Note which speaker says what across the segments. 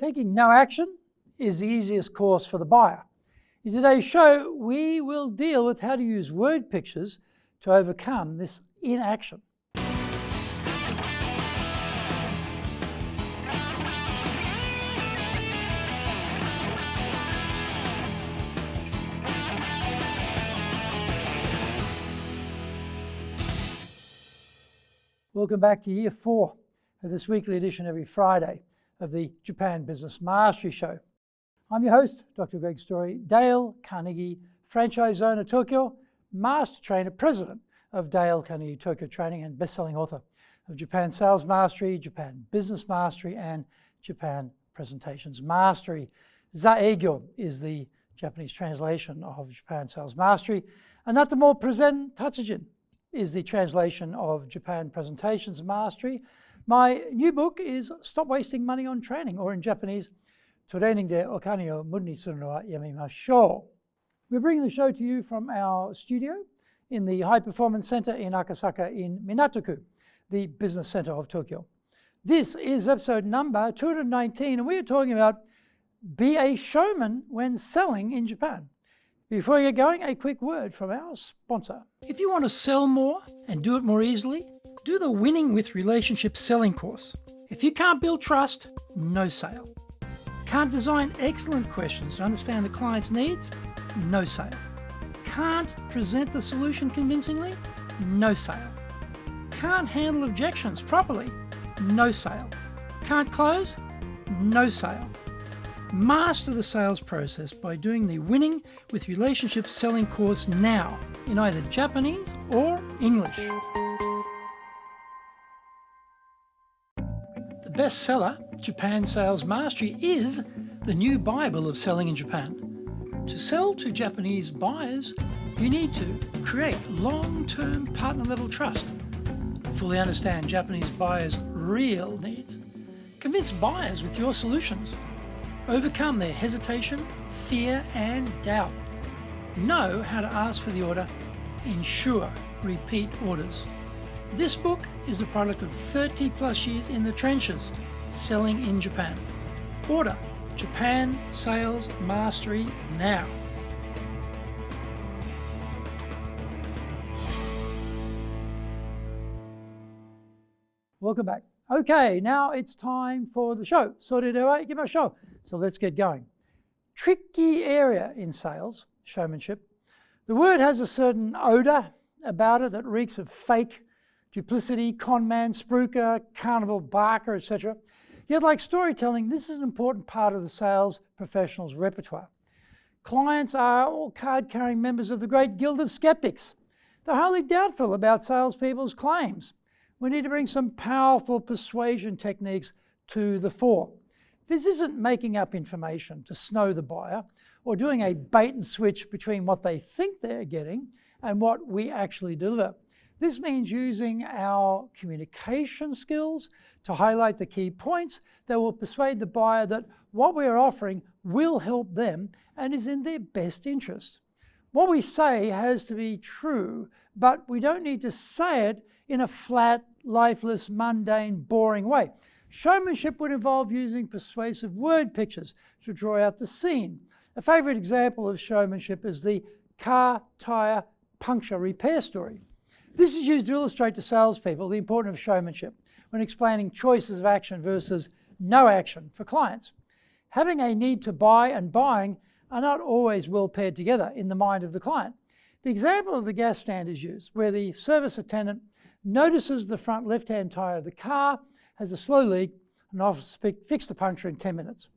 Speaker 1: Taking no action is the easiest course for the buyer. In today's show, we will deal with how to use word pictures to overcome this inaction. Welcome back to Year 4 of this weekly edition every Friday of the Japan Business Mastery Show. I'm your host, Dr. Greg Story, Dale Carnegie Franchise Owner Tokyo, Master Trainer, President of Dale Carnegie Tokyo Training, and best-selling author of Japan Sales Mastery, Japan Business Mastery, and Japan Presentations Mastery. Zaegyo is the Japanese translation of Japan Sales Mastery, and Nattamo Present Tatsujin is the translation of Japan Presentations Mastery. My new book is Stop Wasting Money on Training, or in Japanese, Training de Okane o Muri ni suru no wa yamemashou. We're bringing the show to you from our studio in the High Performance Center in Akasaka in Minatoku, the business center of Tokyo. This is episode number 219, and we are talking about be a showman when selling in Japan. Before you get going, a quick word from our sponsor. If you want to sell more and do it more easily, do the Winning with Relationship Selling course. If you can't build trust, no sale. Can't design excellent questions to understand the client's needs, no sale. Can't present the solution convincingly, no sale. Can't handle objections properly, no sale. Can't close, no sale. Master the sales process by doing the Winning with Relationship Selling course now in either Japanese or English. The bestseller, Japan Sales Mastery, is the new Bible of selling in Japan. To sell to Japanese buyers, you need to create long-term partner-level trust, fully understand Japanese buyers' real needs, convince buyers with your solutions, overcome their hesitation, fear, and doubt. Know how to ask for the order, ensure repeat orders. This book is the product of 30 plus years in the trenches selling in Japan. Order Japan Sales Mastery now. Welcome back. Okay, now it's time for the show. So let's get going. Tricky area in sales, showmanship. The word has a certain odor about it that reeks of fake, duplicity, con man, spruker, carnival, barker, etc. Yet like storytelling, this is an important part of the sales professional's repertoire. Clients are all card-carrying members of the Great Guild of Skeptics. They're highly doubtful about salespeople's claims. We need to bring some powerful persuasion techniques to the fore. This isn't making up information to snow the buyer or doing a bait and switch between what they think they're getting and what we actually deliver. This means using our communication skills to highlight the key points that will persuade the buyer that what we are offering will help them and is in their best interest. What we say has to be true, but we don't need to say it in a flat, lifeless, mundane, boring way. Showmanship would involve using persuasive word pictures to draw out the scene. A favorite example of showmanship is the car tire puncture repair story. This is used to illustrate to salespeople the importance of showmanship when explaining choices of action versus no action for clients. Having a need to buy and buying are not always well paired together in the mind of the client. The example of the gas stand is used, where the service attendant notices the front left-hand tire of the car has a slow leak and offers to fix the puncture in 10 minutes.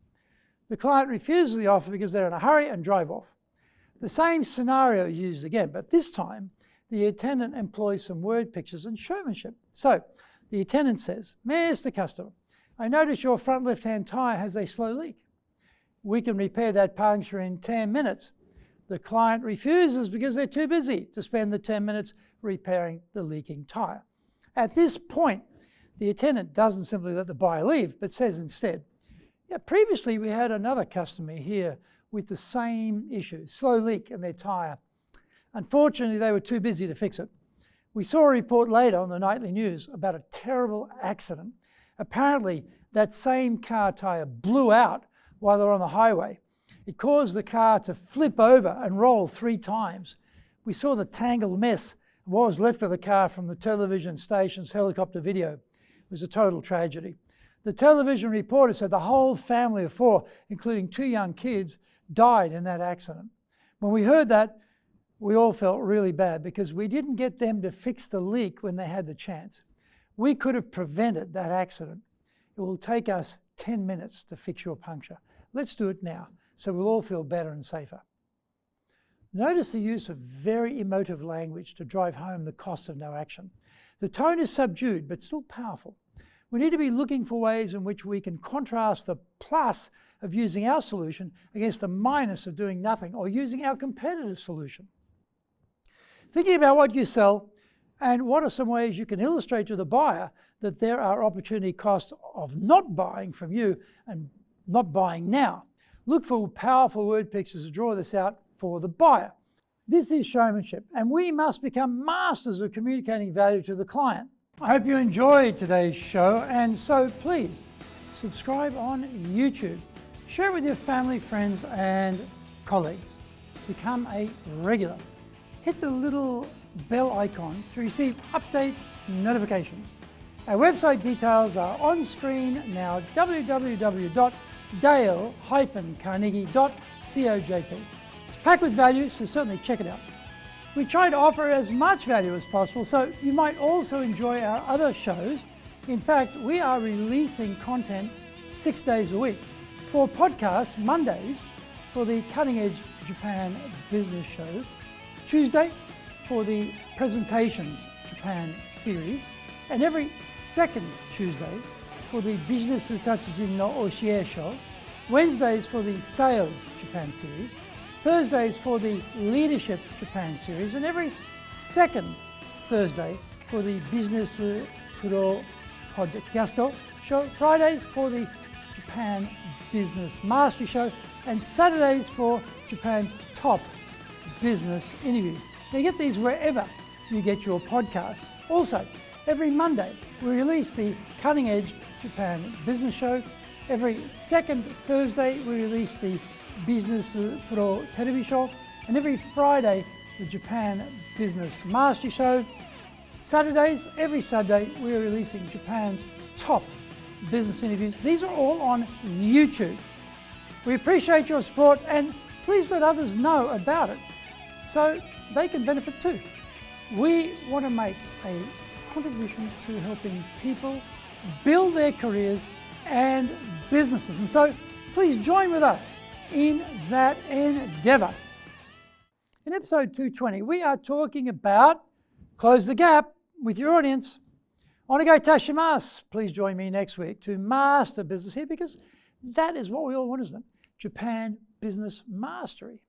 Speaker 1: The client refuses the offer because they're in a hurry and drive off. The same scenario is used again, but this time the attendant employs some word pictures and showmanship. So the attendant says, "Mr. Customer, I notice your front left-hand tire has a slow leak. We can repair that puncture in 10 minutes. The client refuses because they're too busy to spend the 10 minutes repairing the leaking tire. At this point, the attendant doesn't simply let the buyer leave, but says instead, "Yeah, previously we had another customer here with the same issue, slow leak in their tire. Unfortunately, they were too busy to fix it. We saw a report later on the nightly news about a terrible accident. Apparently, that same car tyre blew out while they were on the highway. It caused the car to flip over and roll 3 times. We saw the tangled mess of what was left of the car from the television station's helicopter video. It was a total tragedy. The television reporter said the whole family of 4, including 2 young kids, died in that accident. When we heard that, we all felt really bad because we didn't get them to fix the leak when they had the chance. We could have prevented that accident. It will take us 10 minutes to fix your puncture. Let's do it now, so we'll all feel better and safer. Notice the use of very emotive language to drive home the cost of no action. The tone is subdued, but still powerful. We need to be looking for ways in which we can contrast the plus of using our solution against the minus of doing nothing or using our competitor's solution. Thinking about what you sell and what are some ways you can illustrate to the buyer that there are opportunity costs of not buying from you and not buying now. Look for powerful word pictures to draw this out for the buyer. This is showmanship, and we must become masters of communicating value to the client. I hope you enjoyed today's show, and so please subscribe on YouTube. Share it with your family, friends, and colleagues. Become a regular. Hit the little bell icon to receive update notifications. Our website details are on screen now, www.dale-carnegie.cojp. It's packed with value, so certainly check it out. We try to offer as much value as possible, so you might also enjoy our other shows. In fact, we are releasing content 6 days a week. For podcasts, Mondays for the Cutting Edge Japan Business Show, Tuesday for the Presentations Japan series, and every second Tuesday for the Business Tatsujin no Oshie Show, Wednesdays for the Sales Japan series, Thursdays for the Leadership Japan series, and every second Thursday for the Business Pro Podcast Show, Fridays for the Japan Business Mastery Show, and Saturdays for Japan's top business interviews. Now, you get these wherever you get your podcast. Also, every Monday we release the Cutting Edge Japan Business Show. Every second Thursday we release the Business Pro Television Show, and every Friday the Japan Business Mastery Show. Saturdays, every Saturday, we are releasing Japan's top business interviews. These are all on YouTube. We appreciate your support, and please let others know about it so they can benefit too. We want to make a contribution to helping people build their careers and businesses, and so please join with us in that endeavor. In episode 220, we are talking about close the gap with your audience. Onegai tashimasu. Please join me next week to master business here, because that is what we all want, isn't it? Japan business mastery.